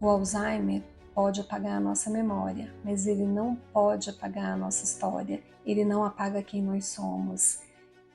O Alzheimer pode apagar a nossa memória, mas ele não pode apagar a nossa história, ele não apaga quem nós somos.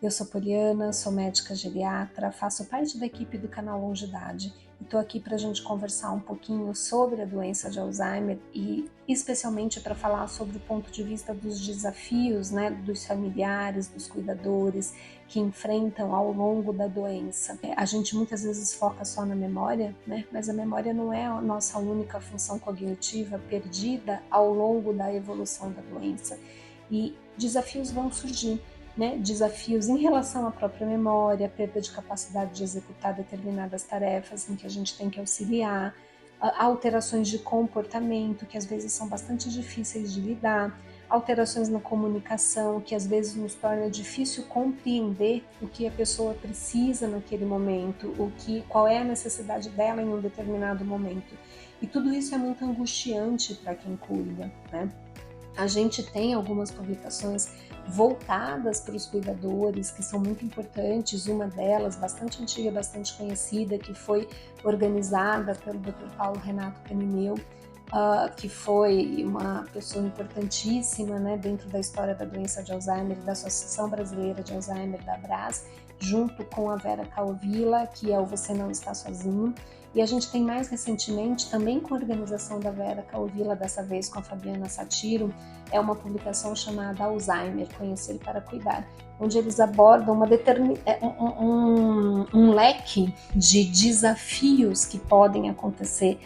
Eu sou Poliana, sou médica geriatra, faço parte da equipe do canal Longidade e estou aqui para a gente conversar um pouquinho sobre a doença de Alzheimer e especialmente para falar sobre o ponto de vista dos desafios, né, dos familiares, dos cuidadores que enfrentam ao longo da doença. A gente muitas vezes foca só na memória, né, mas a memória não é a nossa única função cognitiva perdida ao longo da evolução da doença e desafios vão surgir. Né, desafios em relação à própria memória, perda de capacidade de executar determinadas tarefas em que a gente tem que auxiliar, alterações de comportamento que às vezes são bastante difíceis de lidar, alterações na comunicação que às vezes nos torna difícil compreender o que a pessoa precisa naquele momento, qual é a necessidade dela em um determinado momento. E tudo isso é muito angustiante para quem cuida, né? A gente tem algumas publicações voltadas para os cuidadores, que são muito importantes, uma delas, bastante antiga, bastante conhecida, que foi organizada pelo Dr. Paulo Renato Canineu, que foi uma pessoa importantíssima, né, dentro da história da doença de Alzheimer, da Associação Brasileira de Alzheimer, da ABRAS, junto com a Vera Calvila, que é o Você Não Está Sozinho. E a gente tem mais recentemente, também com a organização da Vera Calvila, dessa vez com a Fabiana Satiro, é uma publicação chamada Alzheimer, Conhecer para Cuidar, onde eles abordam um leque de desafios que podem acontecer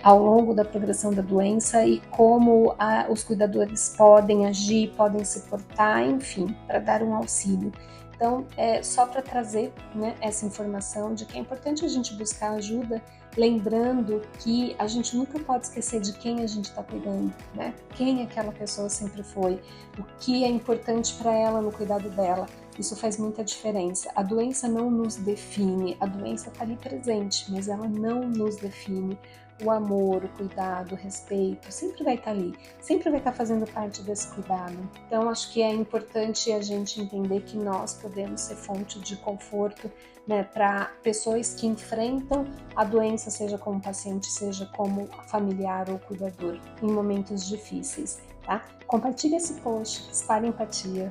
ao longo da progressão da doença e como os cuidadores podem agir, podem se portar, enfim, para dar um auxílio. Então, só para trazer, né, essa informação de que é importante a gente buscar ajuda, lembrando que a gente nunca pode esquecer de quem a gente está cuidando, né? Quem aquela pessoa sempre foi, o que é importante para ela no cuidado dela. Isso faz muita diferença. A doença não nos define, a doença está ali presente, mas ela não nos define. O amor, o cuidado, o respeito, sempre vai estar ali, sempre vai estar fazendo parte desse cuidado. Então, acho que é importante a gente entender que nós podemos ser fonte de conforto, né, para pessoas que enfrentam a doença, seja como paciente, seja como familiar ou cuidador, em momentos difíceis, tá? Compartilhe esse post, espalhe empatia.